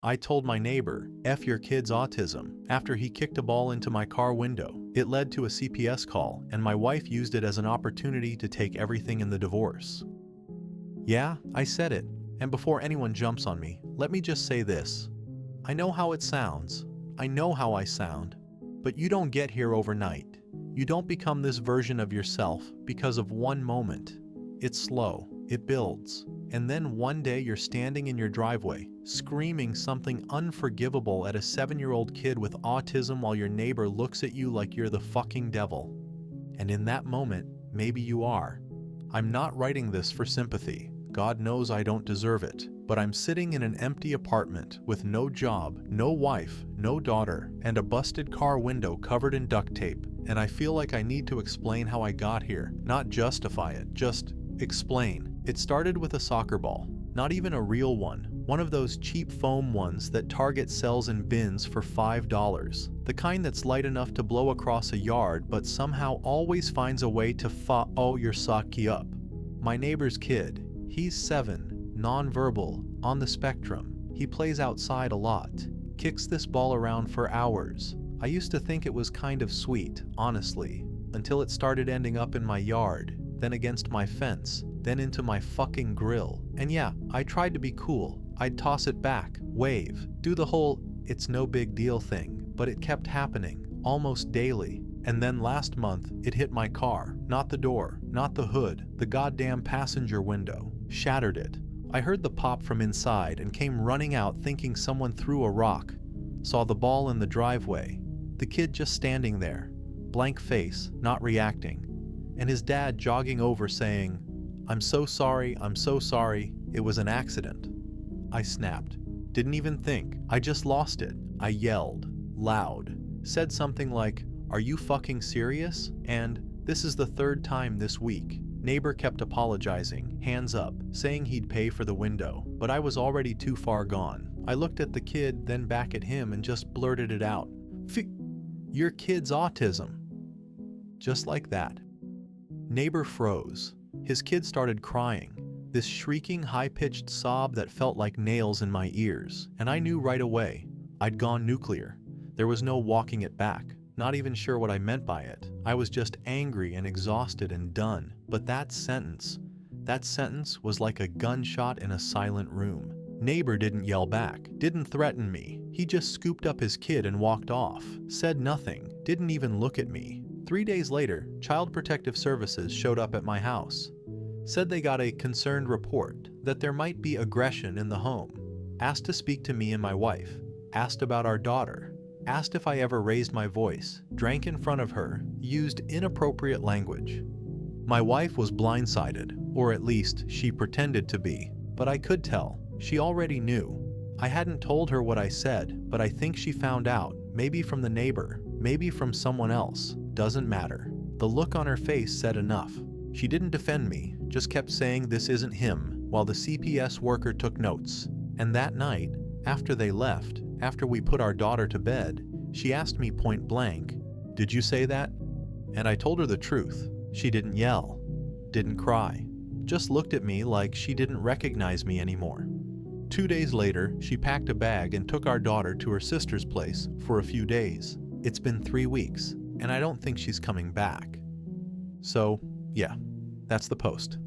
I told my neighbor, "F your kid's autism," after he kicked a ball into my car window. It led to a CPS call, and my wife used it as an opportunity to take everything in the divorce. Yeah, I said it. And before anyone jumps on me, let me just say this. I know how it sounds. I know how I sound. But you don't get here overnight. You don't become this version of yourself because of one moment. It's slow. It builds. And then one day you're standing in your driveway, screaming something unforgivable at a 7-year-old kid with autism while your neighbor looks at you like you're the fucking devil. And in that moment, maybe you are. I'm not writing this for sympathy. God knows I don't deserve it. But I'm sitting in an empty apartment with no job, no wife, no daughter, and a busted car window covered in duct tape. And I feel like I need to explain how I got here, not justify it, just explain. It started with a soccer ball, not even a real one of those cheap foam ones that Target sells in bins for $5, the kind that's light enough to blow across a yard but somehow always finds a way to your socky up. My neighbor's kid, he's 7, nonverbal, on the spectrum. He plays outside a lot, kicks this ball around for hours. I used to think it was kind of sweet, honestly, until it started ending up in my yard, then against my fence, then into my fucking grill. And yeah, I tried to be cool. I'd toss it back, wave, do the whole "it's no big deal" thing, but it kept happening, almost daily. And then last month, it hit my car, not the door, not the hood, the goddamn passenger window, shattered it. I heard the pop from inside and came running out thinking someone threw a rock. Saw the ball in the driveway, the kid just standing there, blank face, not reacting, and his dad jogging over saying, I'm so sorry, it was an accident." I snapped. Didn't even think. I just lost it. I yelled, loud, said something like, "Are you fucking serious?" And this is the third time this week. Neighbor kept apologizing, hands up, saying he'd pay for the window, but I was already too far gone. I looked at the kid, then back at him and just blurted it out. Your kid's autism." Just like that. Neighbor froze. His kid started crying, this shrieking high-pitched sob that felt like nails in my ears, and I knew right away. I'd gone nuclear. There was no walking it back. Not even sure what I meant by it. I was just angry and exhausted and done. But that sentence was like a gunshot in a silent room. Neighbor didn't yell back, didn't threaten me. He just scooped up his kid and walked off, said nothing, didn't even look at me. 3 days later, Child Protective Services showed up at my house. Said they got a concerned report that there might be aggression in the home. Asked to speak to me and my wife. Asked about our daughter. Asked if I ever raised my voice, drank in front of her, used inappropriate language. My wife was blindsided, or at least she pretended to be, but I could tell. She already knew. I hadn't told her what I said, but I think she found out, maybe from the neighbor, maybe from someone else. Doesn't matter. The look on her face said enough. She didn't defend me, just kept saying this isn't him, while the CPS worker took notes. And that night, after they left, after we put our daughter to bed, she asked me point blank, "Did you say that?" And I told her the truth. She didn't yell, didn't cry, just looked at me like she didn't recognize me anymore. 2 days later, she packed a bag and took our daughter to her sister's place for a few days. It's been 3 weeks, and I don't think she's coming back. So, yeah, that's the post.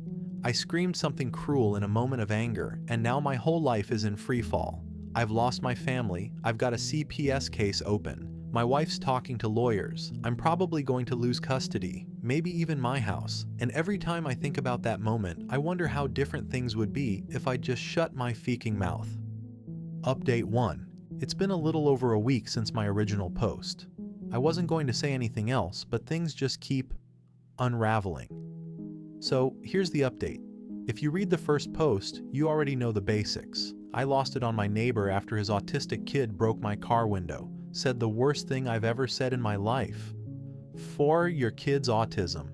I screamed something cruel in a moment of anger, and now my whole life is in free fall. I've lost my family, I've got a CPS case open, my wife's talking to lawyers, I'm probably going to lose custody, maybe even my house, and every time I think about that moment, I wonder how different things would be if I just shut my feeking mouth. Update 1. It's been a little over a week since my original post. I wasn't going to say anything else, but things just keep unraveling. So here's the update. If you read the first post, you already know the basics. I lost it on my neighbor after his autistic kid broke my car window, said the worst thing I've ever said in my life. For your kid's autism.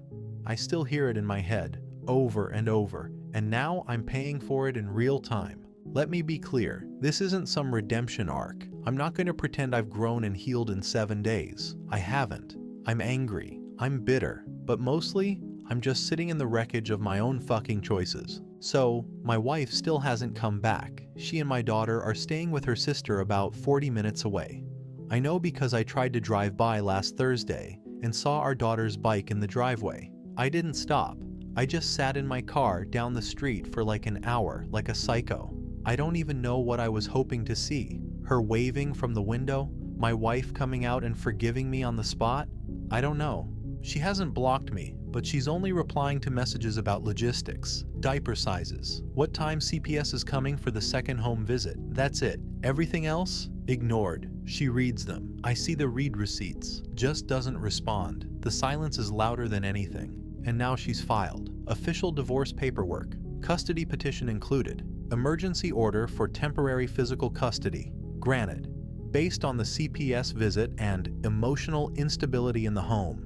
I still hear it in my head, over and over, and now I'm paying for it in real time. Let me be clear, this isn't some redemption arc. I'm not going to pretend I've grown and healed in 7 days. I haven't. I'm angry. I'm bitter. But mostly, I'm just sitting in the wreckage of my own fucking choices. So, my wife still hasn't come back. She and my daughter are staying with her sister about 40 minutes away. I know because I tried to drive by last Thursday and saw our daughter's bike in the driveway. I didn't stop. I just sat in my car down the street for like an hour, like a psycho. I don't even know what I was hoping to see. Her waving from the window? My wife coming out and forgiving me on the spot? I don't know. She hasn't blocked me, but she's only replying to messages about logistics, diaper sizes, what time CPS is coming for the second home visit. That's it. Everything else? Ignored. She reads them. I see the read receipts. Just doesn't respond. The silence is louder than anything. And now she's filed. Official divorce paperwork. Custody petition included. Emergency order for temporary physical custody. Granted. Based on the CPS visit and emotional instability in the home.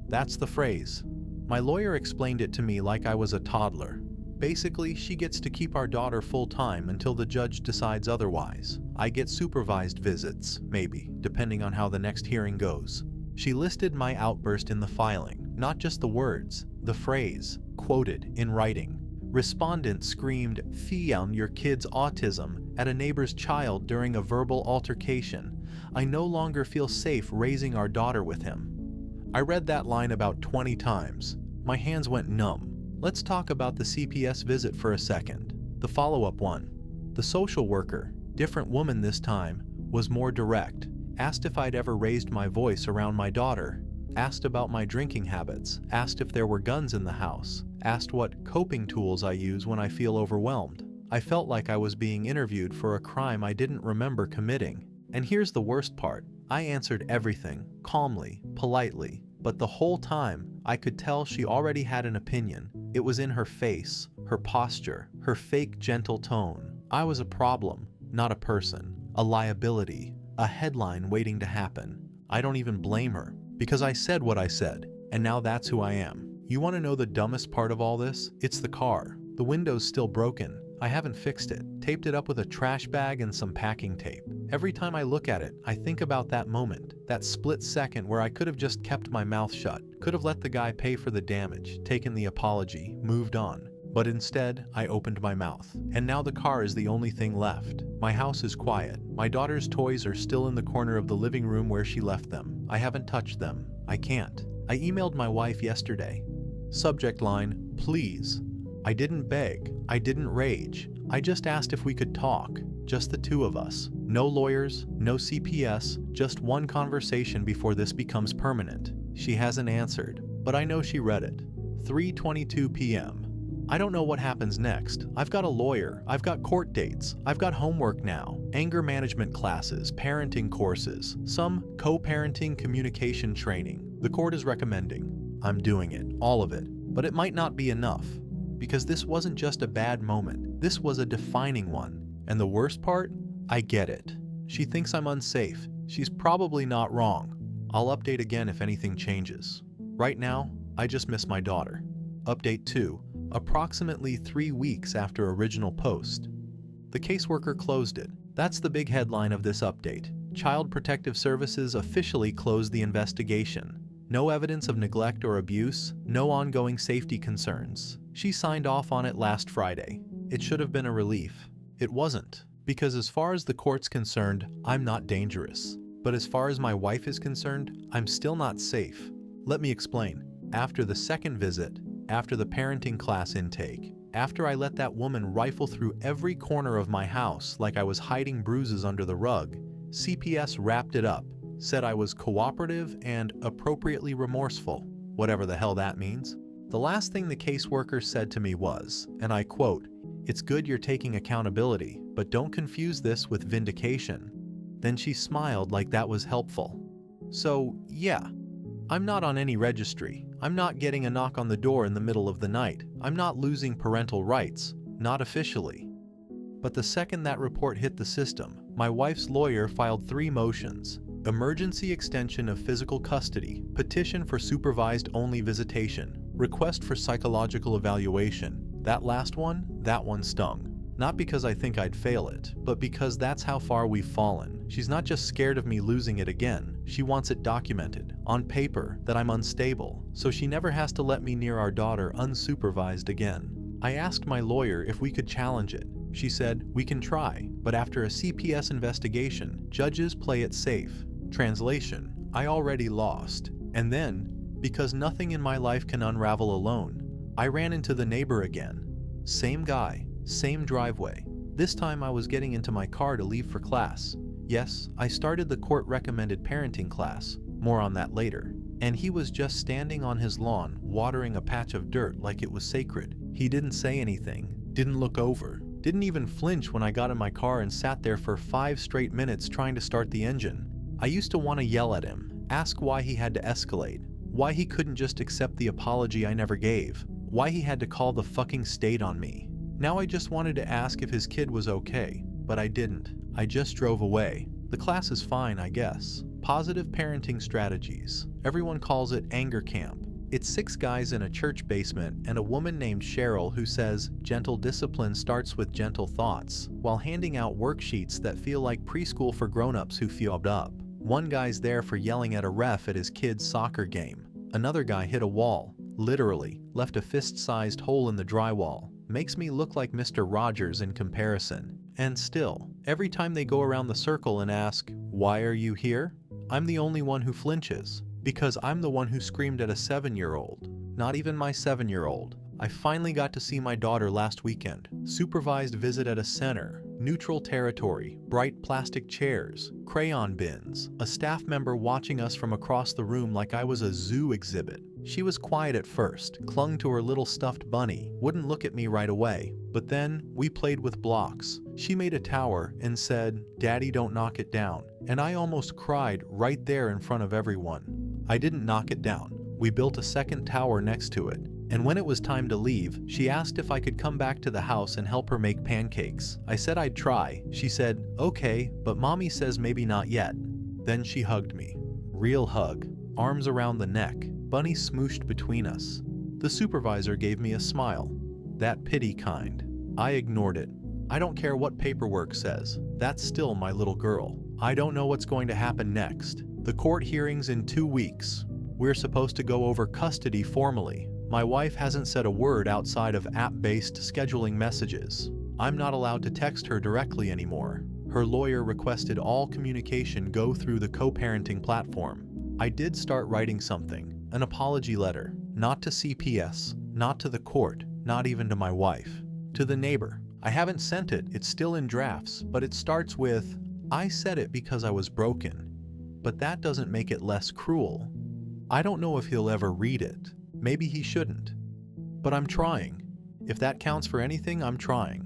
That's the phrase. My lawyer explained it to me like I was a toddler. Basically, she gets to keep our daughter full-time until the judge decides otherwise. I get supervised visits, maybe, depending on how the next hearing goes. She listed my outburst in the filing, not just the words, the phrase, quoted in writing. Respondent screamed, "Fie on your kid's autism," at a neighbor's child during a verbal altercation. I no longer feel safe raising our daughter with him. I read that line about 20 times. My hands went numb. Let's talk about the CPS visit for a second. The follow-up one. The social worker, different woman this time, was more direct. Asked if I'd ever raised my voice around my daughter. Asked about my drinking habits. Asked if there were guns in the house. Asked what coping tools I use when I feel overwhelmed. I felt like I was being interviewed for a crime I didn't remember committing. And here's the worst part. I answered everything, calmly, politely, but the whole time, I could tell she already had an opinion. It was in her face, her posture, her fake gentle tone. I was a problem, not a person, a liability, a headline waiting to happen. I don't even blame her, because I said what I said, and now that's who I am. You want to know the dumbest part of all this? It's the car. The window's still broken. I haven't fixed it, taped it up with a trash bag and some packing tape. Every time I look at it, I think about that moment, that split second where I could have just kept my mouth shut, could have let the guy pay for the damage, taken the apology, moved on. But instead, I opened my mouth. And now the car is the only thing left. My house is quiet. My daughter's toys are still in the corner of the living room where she left them. I haven't touched them. I can't. I emailed my wife yesterday. Subject line, please. I didn't beg. I didn't rage. I just asked if we could talk. Just the two of us. No lawyers, no CPS, just one conversation before this becomes permanent. She hasn't answered, but I know she read it. 3:22 p.m. I don't know what happens next. I've got a lawyer. I've got court dates. I've got homework now. Anger management classes, parenting courses, some co-parenting communication training. The court is recommending. I'm doing it, all of it. But it might not be enough. Because this wasn't just a bad moment, this was a defining one. And the worst part? I get it. She thinks I'm unsafe. She's probably not wrong. I'll update again if anything changes. Right now, I just miss my daughter. Update 2. Approximately 3 weeks after original post. The caseworker closed it. That's the big headline of this update. Child Protective Services officially closed the investigation. No evidence of neglect or abuse, no ongoing safety concerns. She signed off on it last Friday. It should have been a relief. It wasn't, because as far as the court's concerned, I'm not dangerous. But as far as my wife is concerned, I'm still not safe. Let me explain. After the second visit, after the parenting class intake, after I let that woman rifle through every corner of my house like I was hiding bruises under the rug, CPS wrapped it up, said I was cooperative and appropriately remorseful, whatever the hell that means. The last thing the caseworker said to me was, and I quote, "It's good you're taking accountability, but don't confuse this with vindication." Then she smiled like that was helpful. So, yeah, I'm not on any registry. I'm not getting a knock on the door in the middle of the night. I'm not losing parental rights, not officially. But the second that report hit the system, my wife's lawyer filed 3 motions. Emergency extension of physical custody, petition for supervised only visitation, request for psychological evaluation. That last one, that one stung. Not because I think I'd fail it, but because that's how far we've fallen. She's not just scared of me losing it again. She wants it documented, on paper, that I'm unstable, so she never has to let me near our daughter unsupervised again. I asked my lawyer if we could challenge it. She said, "We can try, but after a CPS investigation, judges play it safe." Translation: I already lost. And then, because nothing in my life can unravel alone, I ran into the neighbor again. Same guy, same driveway. This time I was getting into my car to leave for class. Yes, I started the court-recommended parenting class. More on that later. And he was just standing on his lawn, watering a patch of dirt like it was sacred. He didn't say anything, didn't look over, didn't even flinch when I got in my car and sat there for 5 straight minutes trying to start the engine. I used to want to yell at him, ask why he had to escalate, why he couldn't just accept the apology I never gave, why he had to call the fucking state on me. Now I just wanted to ask if his kid was okay, but I didn't. I just drove away. The class is fine, I guess. Positive parenting strategies. Everyone calls it anger camp. It's 6 guys in a church basement and a woman named Cheryl who says gentle discipline starts with gentle thoughts, while handing out worksheets that feel like preschool for grown-ups who fubbed up. One guy's there for yelling at a ref at his kid's soccer game. Another guy hit a wall, literally, left a fist-sized hole in the drywall. Makes me look like Mr. Rogers in comparison. And still, every time they go around the circle and ask, "Why are you here?" I'm the only one who flinches. Because I'm the one who screamed at a 7-year-old. Not even my 7-year-old. I finally got to see my daughter last weekend. Supervised visit at a center. Neutral territory. Bright plastic chairs. Crayon bins. A staff member watching us from across the room like I was a zoo exhibit. She was quiet at first, clung to her little stuffed bunny, wouldn't look at me right away. But then, we played with blocks. She made a tower and said, "Daddy, don't knock it down." And I almost cried right there in front of everyone. I didn't knock it down. We built a second tower next to it. And when it was time to leave, she asked if I could come back to the house and help her make pancakes. I said I'd try. She said, "Okay, but mommy says maybe not yet." Then she hugged me. Real hug. Arms around the neck. Bunny smooshed between us. The supervisor gave me a smile. That pity kind. I ignored it. I don't care what paperwork says. That's still my little girl. I don't know what's going to happen next. The court hearing's in 2 weeks. We're supposed to go over custody formally. My wife hasn't said a word outside of app-based scheduling messages. I'm not allowed to text her directly anymore. Her lawyer requested all communication go through the co-parenting platform. I did start writing something, an apology letter, not to CPS, not to the court, not even to my wife. To the neighbor. I haven't sent it, it's still in drafts, but it starts with, "I said it because I was broken." But that doesn't make it less cruel. I don't know if he'll ever read it. Maybe he shouldn't. But I'm trying. If that counts for anything, I'm trying.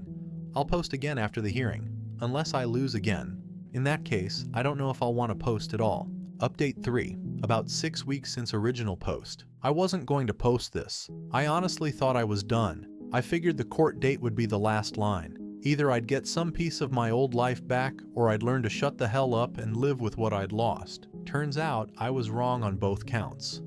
I'll post again after the hearing, unless I lose again. In that case, I don't know if I'll want to post at all. Update 3. About 6 weeks since original post. I wasn't going to post this. I honestly thought I was done. I figured the court date would be the last line. Either I'd get some piece of my old life back, or I'd learn to shut the hell up and live with what I'd lost. Turns out, I was wrong on both counts.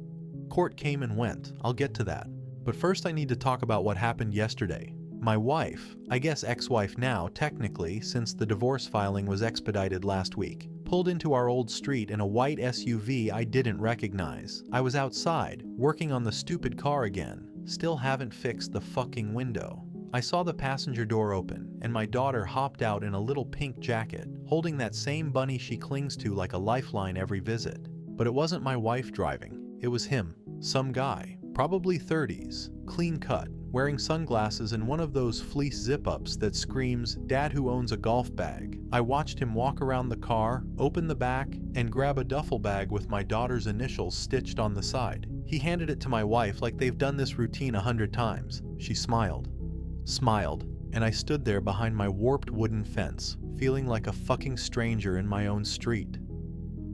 Court came and went. I'll get to that. But first I need to talk about what happened yesterday. My wife, I guess ex-wife now technically since the divorce filing was expedited last week, pulled into our old street in a white SUV I didn't recognize. I was outside, working on the stupid car again. Still haven't fixed the fucking window. I saw the passenger door open, and my daughter hopped out in a little pink jacket, holding that same bunny she clings to like a lifeline every visit. But it wasn't my wife driving, it was him. Some guy, probably 30s, clean cut, wearing sunglasses and one of those fleece zip-ups that screams, "Dad who owns a golf bag." I watched him walk around the car, open the back, and grab a duffel bag with my daughter's initials stitched on the side. He handed it to my wife like they've done this routine 100 times. She smiled, and I stood there behind my warped wooden fence, feeling like a fucking stranger in my own street.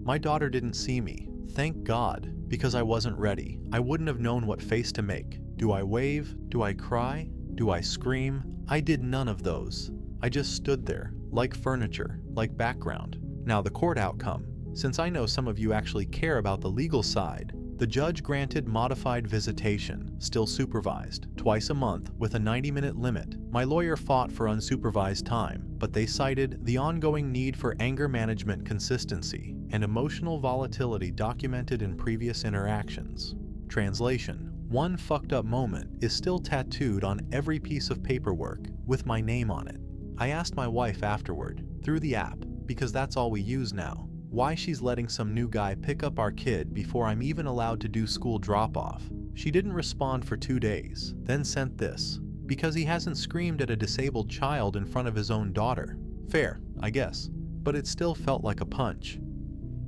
My daughter didn't see me, thank God, because I wasn't ready. I wouldn't have known what face to make. Do I wave? Do I cry? Do I scream? I did none of those. I just stood there, like furniture, like background. Now the court outcome. Since I know some of you actually care about the legal side, the judge granted modified visitation, still supervised, twice a month with a 90-minute limit. My lawyer fought for unsupervised time, but they cited the ongoing need for anger management consistency and emotional volatility documented in previous interactions. Translation: One fucked up moment is still tattooed on every piece of paperwork with my name on it. I asked my wife afterward, through the app, because that's all we use now, why she's letting some new guy pick up our kid before I'm even allowed to do school drop-off. She didn't respond for 2 days, then sent this, because he hasn't screamed at a disabled child in front of his own daughter. Fair, I guess, but it still felt like a punch.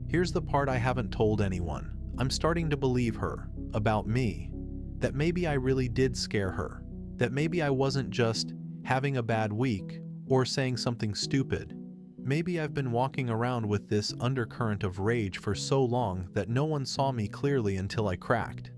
Here's the part I haven't told anyone. I'm starting to believe her, about me, that maybe I really did scare her, that maybe I wasn't just having a bad week or saying something stupid. Maybe I've been walking around with this undercurrent of rage for so long that no one saw me clearly until I cracked.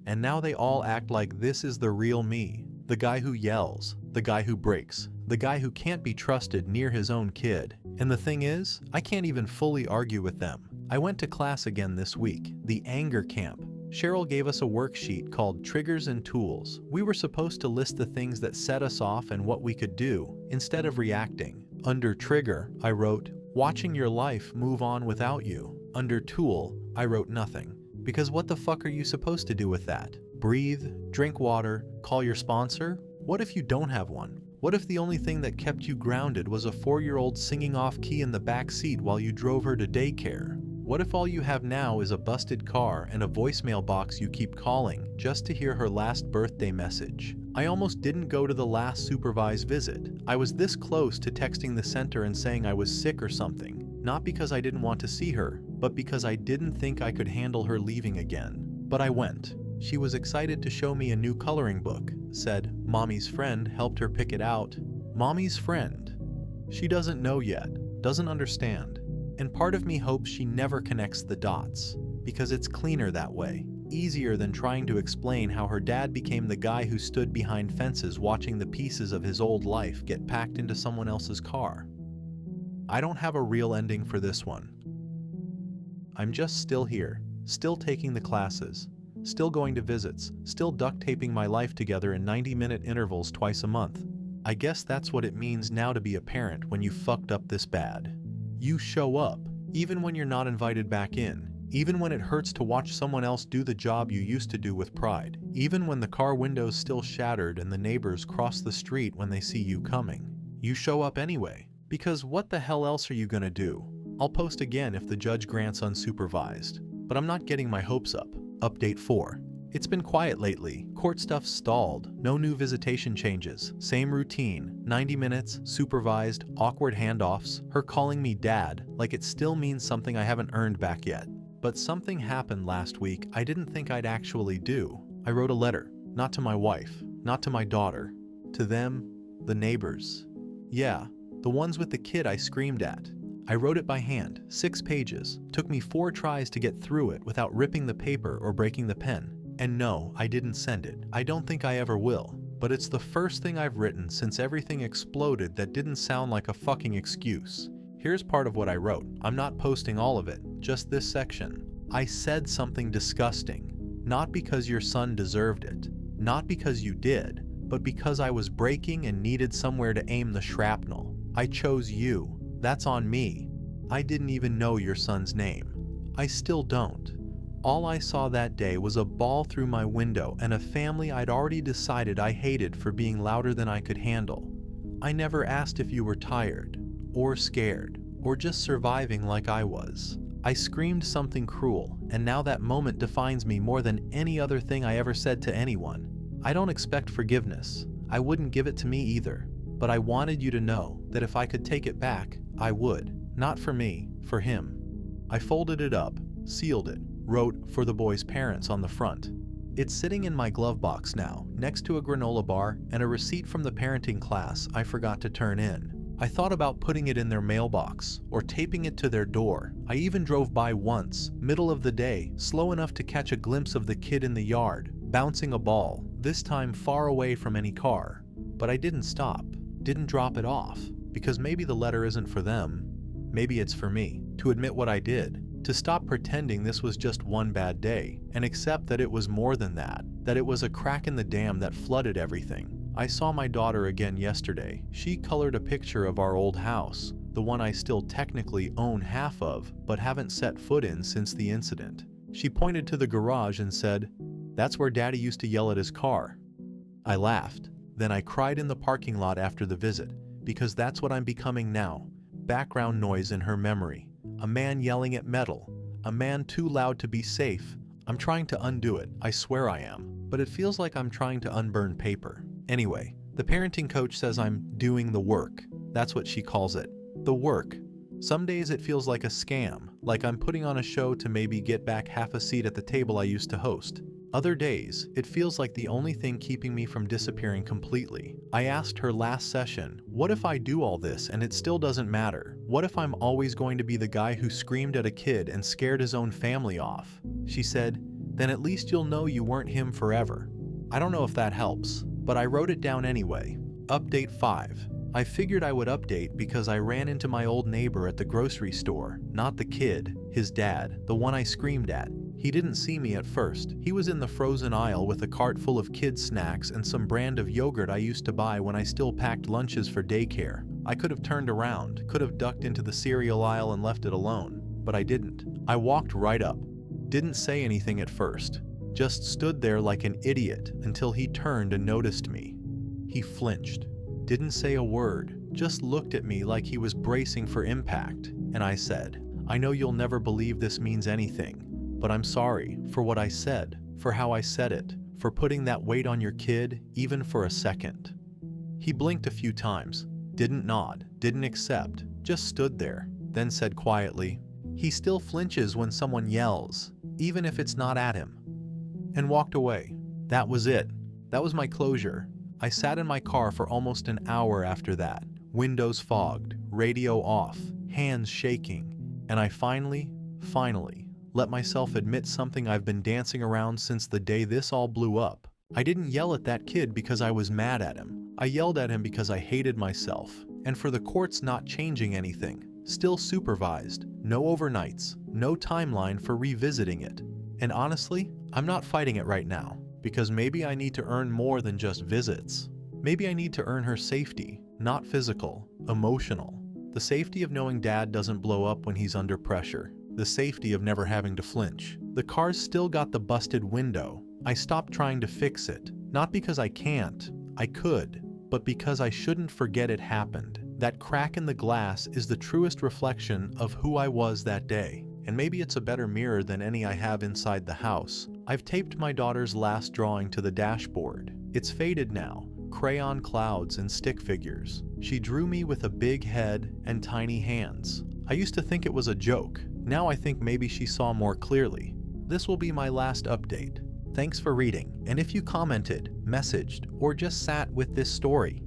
And now they all act like this is the real me, the guy who yells, the guy who breaks, the guy who can't be trusted near his own kid. And the thing is, I can't even fully argue with them. I went to class again this week, the anger camp. Cheryl gave us a worksheet called Triggers and Tools. We were supposed to list the things that set us off and what we could do, instead of reacting. Under Trigger, I wrote, watching your life move on without you. Under Tool, I wrote nothing. Because what the fuck are you supposed to do with that? Breathe, drink water, call your sponsor? What if you don't have one? What if the only thing that kept you grounded was a 4-year-old singing off key in the back seat while you drove her to daycare? What if all you have now is a busted car and a voicemail box you keep calling just to hear her last birthday message? I almost didn't go to the last supervised visit. I was this close to texting the center and saying I was sick or something. Not because I didn't want to see her, but because I didn't think I could handle her leaving again. But I went. She was excited to show me a new coloring book. Said, Mommy's friend helped her pick it out. Mommy's friend. She doesn't know yet, doesn't understand. And part of me hopes she never connects the dots, because it's cleaner that way, easier than trying to explain how her dad became the guy who stood behind fences watching the pieces of his old life get packed into someone else's car. I don't have a real ending for this one. I'm just still here, still taking the classes, still going to visits, still duct taping my life together in 90-minute intervals twice a month. I guess that's what it means now to be a parent when you fucked up this bad. You show up, even when you're not invited back in, even when it hurts to watch someone else do the job you used to do with pride, even when the car window's still shattered and the neighbors cross the street when they see you coming. You show up anyway, because what the hell else are you gonna do? I'll post again if the judge grants unsupervised, but I'm not getting my hopes up. Update 4. It's been quiet lately. Court stuff stalled. No new visitation changes. Same routine. 90 minutes, supervised, awkward handoffs, her calling me dad, like it still means something I haven't earned back yet. But something happened last week I didn't think I'd actually do. I wrote a letter. Not to my wife. Not to my daughter. To them, the neighbors. Yeah, the ones with the kid I screamed at. I wrote it by hand, 6 pages. Took me 4 tries to get through it without ripping the paper or breaking the pen. And no, I didn't send it. I don't think I ever will. But it's the first thing I've written since everything exploded that didn't sound like a fucking excuse. Here's part of what I wrote. I'm not posting all of it, just this section. I said something disgusting. Not because your son deserved it. Not because you did. But because I was breaking and needed somewhere to aim the shrapnel. I chose you. That's on me. I didn't even know your son's name. I still don't. All I saw that day was a ball through my window and a family I'd already decided I hated for being louder than I could handle. I never asked if you were tired, or scared, or just surviving like I was. I screamed something cruel, and now that moment defines me more than any other thing I ever said to anyone. I don't expect forgiveness. I wouldn't give it to me either. But I wanted you to know that if I could take it back, I would. Not for me, for him. I folded it up, sealed it, wrote for the boy's parents on the front. It's sitting in my glove box now, next to a granola bar and a receipt from the parenting class I forgot to turn in. I thought about putting it in their mailbox or taping it to their door. I even drove by once, middle of the day, slow enough to catch a glimpse of the kid in the yard, bouncing a ball, this time far away from any car. But I didn't stop, didn't drop it off, because maybe the letter isn't for them. Maybe it's for me, to admit what I did. To stop pretending this was just one bad day, and accept that it was more than that it was a crack in the dam that flooded everything. I saw my daughter again yesterday. She colored a picture of our old house, the one I still technically own half of, but haven't set foot in since the incident. She pointed to the garage and said, That's where Daddy used to yell at his car." I laughed. Then I cried in the parking lot after the visit, because that's what I'm becoming now. Background noise in her memory. A man yelling at metal. A man too loud to be safe. I'm trying to undo it, I swear I am. But it feels like I'm trying to unburn paper. Anyway, the parenting coach says I'm doing the work. That's what she calls it. The work. Some days it feels like a scam, like I'm putting on a show to maybe get back half a seat at the table I used to host. Other days, it feels like the only thing keeping me from disappearing completely. I asked her last session, what if I do all this and it still doesn't matter? What if I'm always going to be the guy who screamed at a kid and scared his own family off? She said, then at least you'll know you weren't him forever. I don't know if that helps, but I wrote it down anyway. Update 5. I figured I would update because I ran into my old neighbor at the grocery store, not the kid, his dad, the one I screamed at. He didn't see me at first. He was in the frozen aisle with a cart full of kids' snacks and some brand of yogurt I used to buy when I still packed lunches for daycare. I could have turned around, could have ducked into the cereal aisle and left it alone, but I didn't. I walked right up. Didn't say anything at first. Just stood there like an idiot until he turned and noticed me. He flinched. Didn't say a word, just looked at me like he was bracing for impact, and I said, I know you'll never believe this means anything, but I'm sorry for what I said, for how I said it, for putting that weight on your kid, even for a second. He blinked a few times, didn't nod, didn't accept, just stood there, then said quietly, he still flinches when someone yells, even if it's not at him, and walked away. That was it. That was my closure. I sat in my car for almost an hour after that, windows fogged, radio off, hands shaking, and I finally let myself admit something I've been dancing around since the day this all blew up. I didn't yell at that kid because I was mad at him. I yelled at him because I hated myself, and for the courts not changing anything, still supervised, no overnights, no timeline for revisiting it. And honestly, I'm not fighting it right now. Because maybe I need to earn more than just visits. Maybe I need to earn her safety, not physical, emotional. The safety of knowing Dad doesn't blow up when he's under pressure. The safety of never having to flinch. The car's still got the busted window. I stopped trying to fix it. Not because I can't, I could, but because I shouldn't forget it happened. That crack in the glass is the truest reflection of who I was that day. And maybe it's a better mirror than any I have inside the house. I've taped my daughter's last drawing to the dashboard. It's faded now, crayon clouds and stick figures. She drew me with a big head and tiny hands. I used to think it was a joke. Now I think maybe she saw more clearly. This will be my last update. Thanks for reading, and if you commented, messaged, or just sat with this story,